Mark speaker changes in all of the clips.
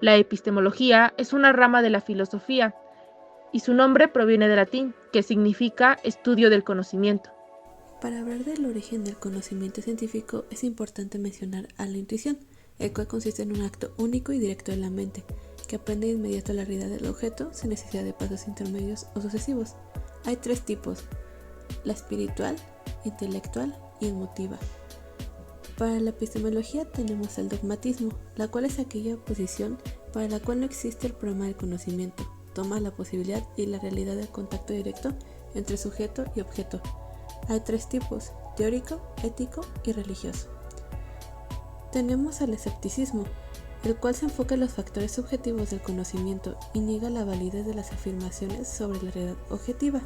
Speaker 1: La epistemología es una rama de la filosofía, y su nombre proviene del latín, que significa estudio del conocimiento.
Speaker 2: Para hablar del origen del conocimiento científico es importante mencionar a la intuición, el cual consiste en un acto único y directo de la mente, que aprende de inmediato la realidad del objeto sin necesidad de pasos intermedios o sucesivos. Hay tres tipos: la espiritual, intelectual y emotiva. Para la epistemología tenemos el dogmatismo, la cual es aquella posición para la cual no existe el problema del conocimiento, toma la posibilidad y la realidad del contacto directo entre sujeto y objeto. Hay tres tipos: teórico, ético y religioso. Tenemos el escepticismo, el cual se enfoca en los factores subjetivos del conocimiento y niega la validez de las afirmaciones sobre la realidad objetiva.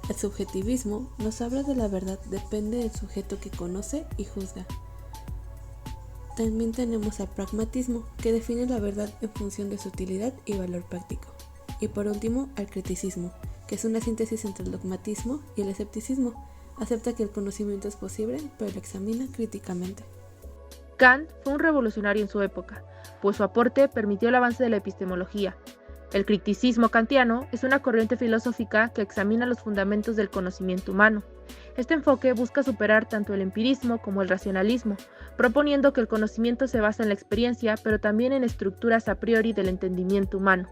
Speaker 2: El subjetivismo nos habla de la verdad depende del sujeto que conoce y juzga. También tenemos al pragmatismo, que define la verdad en función de su utilidad y valor práctico. Y por último, al criticismo, que es una síntesis entre el dogmatismo y el escepticismo. Acepta que el conocimiento es posible, pero lo examina críticamente.
Speaker 1: Kant fue un revolucionario en su época, pues su aporte permitió el avance de la epistemología. El criticismo kantiano es una corriente filosófica que examina los fundamentos del conocimiento humano. Este enfoque busca superar tanto el empirismo como el racionalismo, proponiendo que el conocimiento se basa en la experiencia, pero también en estructuras a priori del entendimiento humano.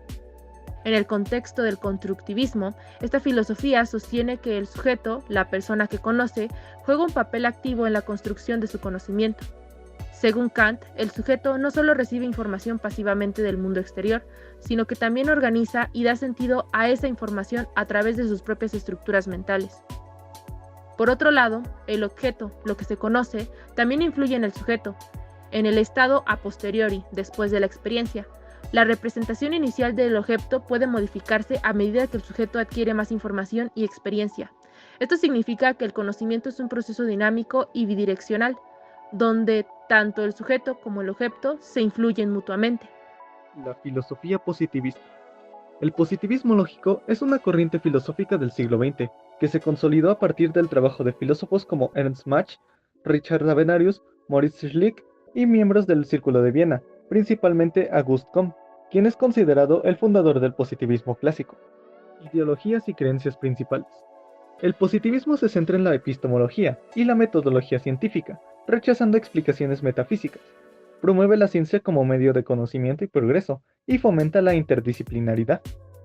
Speaker 1: En el contexto del constructivismo, esta filosofía sostiene que el sujeto, la persona que conoce, juega un papel activo en la construcción de su conocimiento. Según Kant, el sujeto no solo recibe información pasivamente del mundo exterior, sino que también organiza y da sentido a esa información a través de sus propias estructuras mentales. Por otro lado, el objeto, lo que se conoce, también influye en el sujeto, en el estado a posteriori, después de la experiencia. La representación inicial del objeto puede modificarse a medida que el sujeto adquiere más información y experiencia. Esto significa que el conocimiento es un proceso dinámico y bidireccional, donde tanto el sujeto como el objeto se influyen mutuamente.
Speaker 3: La filosofía positivista. El positivismo lógico es una corriente filosófica del siglo XX que se consolidó a partir del trabajo de filósofos como Ernst Mach, Richard Avenarius, Moritz Schlick y miembros del Círculo de Viena, principalmente Auguste Comte, quien es considerado el fundador del positivismo clásico. Ideologías y creencias principales. El positivismo se centra en la epistemología y la metodología científica, rechazando explicaciones metafísicas. Promueve la ciencia como medio de conocimiento y progreso, y fomenta la interdisciplinaridad.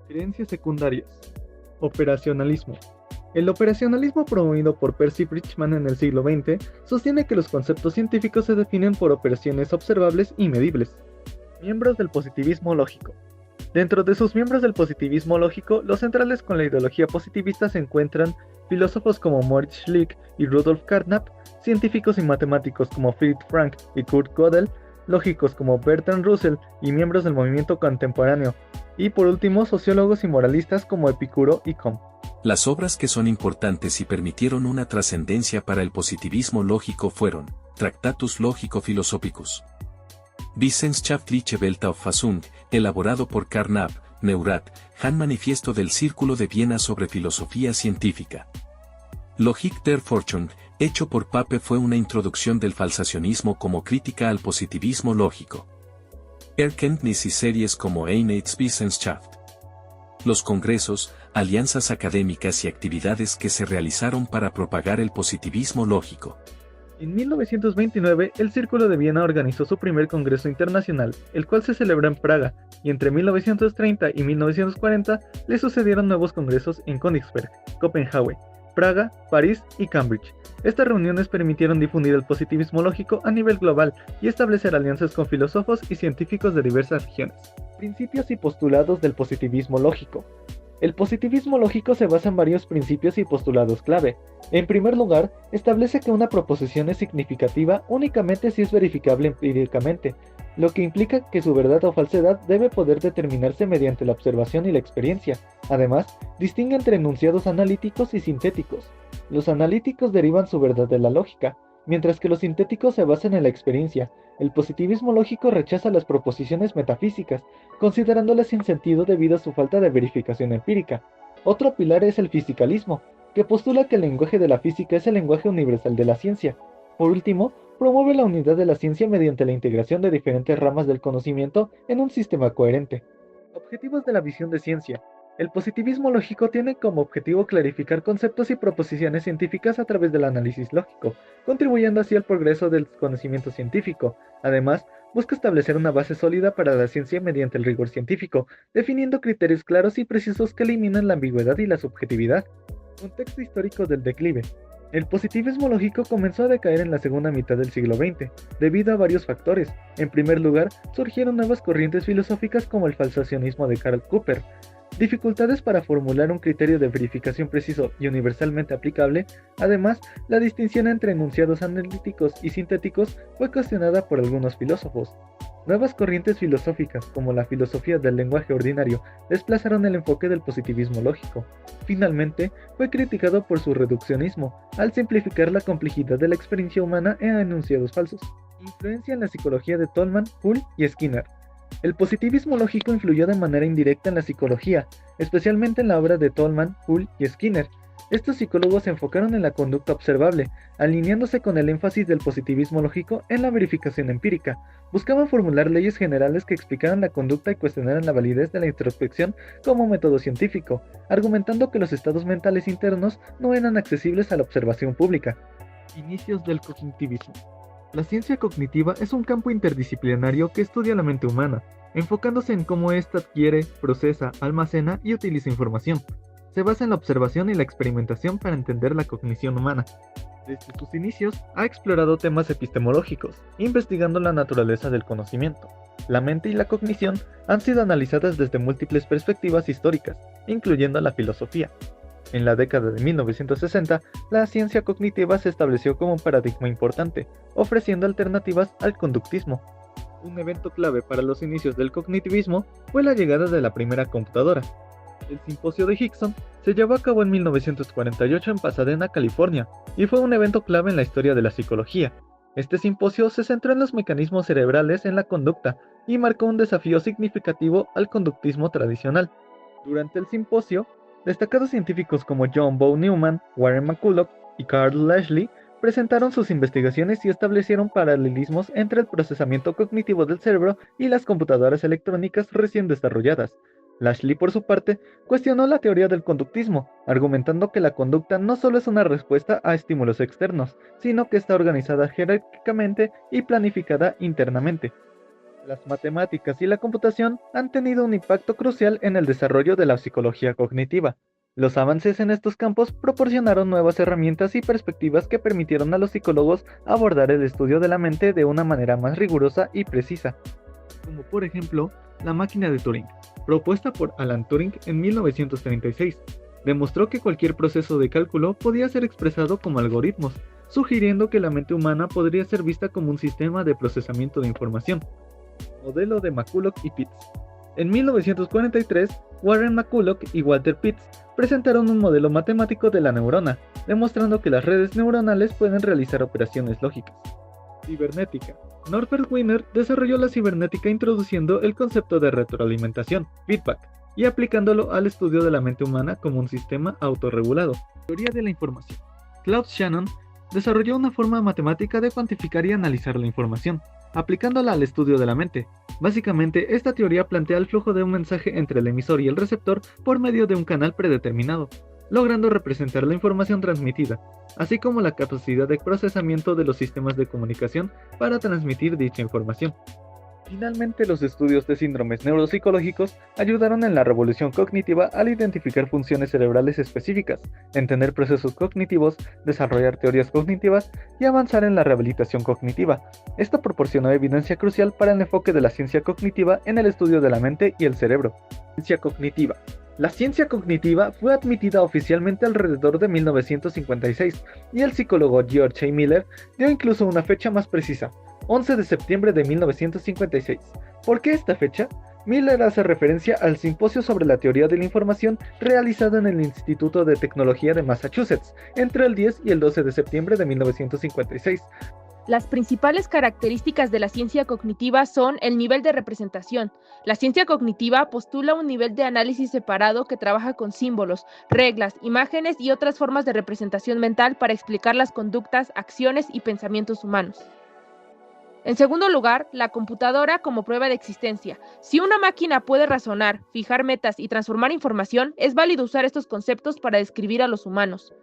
Speaker 3: Creencias secundarias. Operacionalismo. El operacionalismo promovido por Percy Bridgman en el siglo XX sostiene que los conceptos científicos se definen por operaciones observables y medibles. Miembros del positivismo lógico. Dentro de sus miembros del positivismo lógico, los centrales con la ideología positivista se encuentran filósofos como Moritz Schlick y Rudolf Carnap, científicos y matemáticos como Fritz Frank y Kurt Gödel, lógicos como Bertrand Russell y miembros del movimiento contemporáneo, y por último sociólogos y moralistas como Epicuro y Comte.
Speaker 4: Las obras que son importantes y permitieron una trascendencia para el positivismo lógico fueron Tractatus Logico-Philosophicus, Wissenschaftliche Weltauffassung, elaborado por Carnap, Neurath, Han Manifiesto del Círculo de Viena sobre filosofía científica. Logik der Forschung, hecho por Pape, fue una introducción del falsacionismo como crítica al positivismo lógico. Erkenntnis y series como Einheitswissenschaft. Los congresos, alianzas académicas y actividades que se realizaron para propagar el positivismo lógico.
Speaker 3: En 1929, el Círculo de Viena organizó su primer congreso internacional, el cual se celebró en Praga, y entre 1930 y 1940 le sucedieron nuevos congresos en Königsberg, Copenhague, Praga, París y Cambridge. Estas reuniones permitieron difundir el positivismo lógico a nivel global y establecer alianzas con filósofos y científicos de diversas regiones. Principios y postulados del positivismo lógico. El positivismo lógico se basa en varios principios y postulados clave. En primer lugar, establece que una proposición es significativa únicamente si es verificable empíricamente, lo que implica que su verdad o falsedad debe poder determinarse mediante la observación y la experiencia. Además, distingue entre enunciados analíticos y sintéticos. Los analíticos derivan su verdad de la lógica, mientras que los sintéticos se basan en la experiencia. El positivismo lógico rechaza las proposiciones metafísicas, considerándolas sin sentido debido a su falta de verificación empírica. Otro pilar es el fisicalismo, que postula que el lenguaje de la física es el lenguaje universal de la ciencia. Por último, promueve la unidad de la ciencia mediante la integración de diferentes ramas del conocimiento en un sistema coherente. Objetivos de la visión de ciencia. El positivismo lógico tiene como objetivo clarificar conceptos y proposiciones científicas a través del análisis lógico, contribuyendo así al progreso del conocimiento científico. Además, busca establecer una base sólida para la ciencia mediante el rigor científico, definiendo criterios claros y precisos que eliminan la ambigüedad y la subjetividad. Contexto histórico del declive. El positivismo lógico comenzó a decaer en la segunda mitad del siglo XX, debido a varios factores. En primer lugar, surgieron nuevas corrientes filosóficas como el falsacionismo de Karl Popper, dificultades para formular un criterio de verificación preciso y universalmente aplicable. Además, la distinción entre enunciados analíticos y sintéticos fue cuestionada por algunos filósofos. Nuevas corrientes filosóficas, como la filosofía del lenguaje ordinario, desplazaron el enfoque del positivismo lógico. Finalmente, fue criticado por su reduccionismo, al simplificar la complejidad de la experiencia humana en enunciados falsos. Influencia en la psicología de Tolman, Hull y Skinner. El positivismo lógico influyó de manera indirecta en la psicología, especialmente en la obra de Tolman, Hull y Skinner. Estos psicólogos se enfocaron en la conducta observable, alineándose con el énfasis del positivismo lógico en la verificación empírica. Buscaban formular leyes generales que explicaran la conducta y cuestionaran la validez de la introspección como método científico, argumentando que los estados mentales internos no eran accesibles a la observación pública. Inicios del cognitivismo. La ciencia cognitiva es un campo interdisciplinario que estudia la mente humana, enfocándose en cómo ésta adquiere, procesa, almacena y utiliza información. Se basa en la observación y la experimentación para entender la cognición humana. Desde sus inicios, ha explorado temas epistemológicos, investigando la naturaleza del conocimiento. La mente y la cognición han sido analizadas desde múltiples perspectivas históricas, incluyendo la filosofía. En la década de 1960, la ciencia cognitiva se estableció como un paradigma importante, ofreciendo alternativas al conductismo. Un evento clave para los inicios del cognitivismo fue la llegada de la primera computadora. El simposio de Hickson se llevó a cabo en 1948 en Pasadena, California, y fue un evento clave en la historia de la psicología. Este simposio se centró en los mecanismos cerebrales en la conducta y marcó un desafío significativo al conductismo tradicional. Durante el simposio, destacados científicos como John Von Neumann, Warren McCulloch y Carl Lashley presentaron sus investigaciones y establecieron paralelismos entre el procesamiento cognitivo del cerebro y las computadoras electrónicas recién desarrolladas. Lashley, por su parte, cuestionó la teoría del conductismo, argumentando que la conducta no solo es una respuesta a estímulos externos, sino que está organizada jerárquicamente y planificada internamente. Las matemáticas y la computación han tenido un impacto crucial en el desarrollo de la psicología cognitiva. Los avances en estos campos proporcionaron nuevas herramientas y perspectivas que permitieron a los psicólogos abordar el estudio de la mente de una manera más rigurosa y precisa, como por ejemplo la máquina de Turing, propuesta por Alan Turing en 1936, demostró que cualquier proceso de cálculo podía ser expresado como algoritmos, sugiriendo que la mente humana podría ser vista como un sistema de procesamiento de información. Modelo de McCulloch y Pitts. En 1943, Warren McCulloch y Walter Pitts presentaron un modelo matemático de la neurona, demostrando que las redes neuronales pueden realizar operaciones lógicas. Cibernética. Norbert Wiener desarrolló la cibernética introduciendo el concepto de retroalimentación, feedback, y aplicándolo al estudio de la mente humana como un sistema autorregulado. Teoría de la información. Claude Shannon desarrolló una forma matemática de cuantificar y analizar la información, aplicándola al estudio de la mente. Básicamente, esta teoría plantea el flujo de un mensaje entre el emisor y el receptor por medio de un canal predeterminado, logrando representar la información transmitida, así como la capacidad de procesamiento de los sistemas de comunicación para transmitir dicha información. Finalmente, los estudios de síndromes neuropsicológicos ayudaron en la revolución cognitiva al identificar funciones cerebrales específicas, entender procesos cognitivos, desarrollar teorías cognitivas y avanzar en la rehabilitación cognitiva. Esto proporcionó evidencia crucial para el enfoque de la ciencia cognitiva en el estudio de la mente y el cerebro. Ciencia cognitiva. La ciencia cognitiva fue admitida oficialmente alrededor de 1956 y el psicólogo George A. Miller dio incluso una fecha más precisa, 11 de septiembre de 1956. ¿Por qué esta fecha? Miller hace referencia al simposio sobre la teoría de la información realizado en el Instituto de Tecnología de Massachusetts entre el 10 y el 12 de septiembre de 1956.
Speaker 1: Las principales características de la ciencia cognitiva son el nivel de representación. La ciencia cognitiva postula un nivel de análisis separado que trabaja con símbolos, reglas, imágenes y otras formas de representación mental para explicar las conductas, acciones y pensamientos humanos. En segundo lugar, la computadora como prueba de existencia. Si una máquina puede razonar, fijar metas y transformar información, es válido usar estos conceptos para describir a los humanos.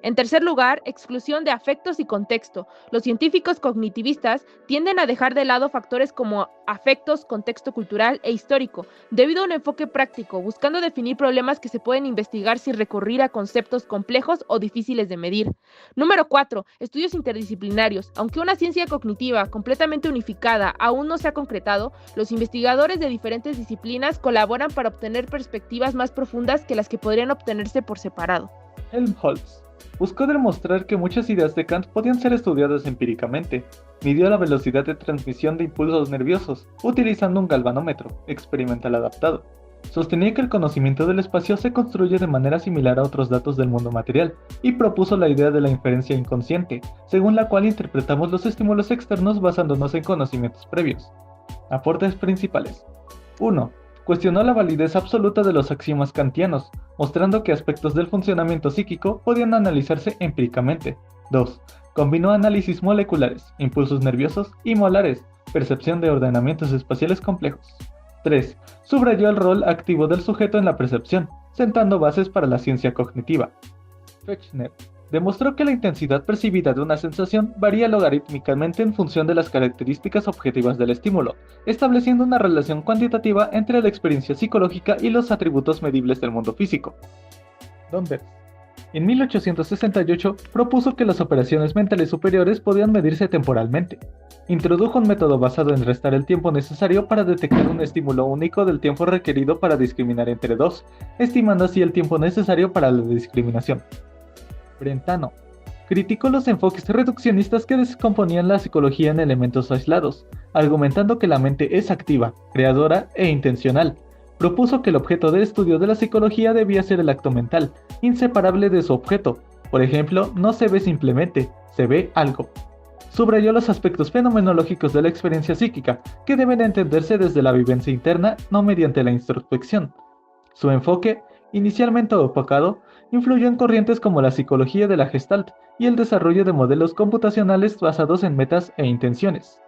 Speaker 1: En tercer lugar, exclusión de afectos y contexto. Los científicos cognitivistas tienden a dejar de lado factores como afectos, contexto cultural e histórico, debido a un enfoque práctico, buscando definir problemas que se pueden investigar sin recurrir a conceptos complejos o difíciles de medir. Número 4. Estudios interdisciplinarios. Aunque una ciencia cognitiva completamente unificada aún no se ha concretado, los investigadores de diferentes disciplinas colaboran para obtener perspectivas más profundas que las que podrían obtenerse por separado.
Speaker 3: Helmholtz buscó demostrar que muchas ideas de Kant podían ser estudiadas empíricamente. Midió la velocidad de transmisión de impulsos nerviosos utilizando un galvanómetro experimental adaptado. Sostenía que el conocimiento del espacio se construye de manera similar a otros datos del mundo material y propuso la idea de la inferencia inconsciente, según la cual interpretamos los estímulos externos basándonos en conocimientos previos. Aportes principales. 1. Cuestionó la validez absoluta de los axiomas kantianos, mostrando que aspectos del funcionamiento psíquico podían analizarse empíricamente. 2. Combinó análisis moleculares, impulsos nerviosos y molares, percepción de ordenamientos espaciales complejos. 3. Subrayó el rol activo del sujeto en la percepción, sentando bases para la ciencia cognitiva. Fechner demostró que la intensidad percibida de una sensación varía logarítmicamente en función de las características objetivas del estímulo, estableciendo una relación cuantitativa entre la experiencia psicológica y los atributos medibles del mundo físico. Dunbar, en 1868, propuso que las operaciones mentales superiores podían medirse temporalmente. Introdujo un método basado en restar el tiempo necesario para detectar un estímulo único del tiempo requerido para discriminar entre dos, estimando así el tiempo necesario para la discriminación. Brentano criticó los enfoques reduccionistas que descomponían la psicología en elementos aislados, argumentando que la mente es activa, creadora e intencional. Propuso que el objeto de estudio de la psicología debía ser el acto mental, inseparable de su objeto. Por ejemplo, no se ve simplemente, se ve algo. Subrayó los aspectos fenomenológicos de la experiencia psíquica, que deben entenderse desde la vivencia interna, no mediante la introspección. Su enfoque, inicialmente opacado, influyó en corrientes como la psicología de la Gestalt y el desarrollo de modelos computacionales basados en metas e intenciones.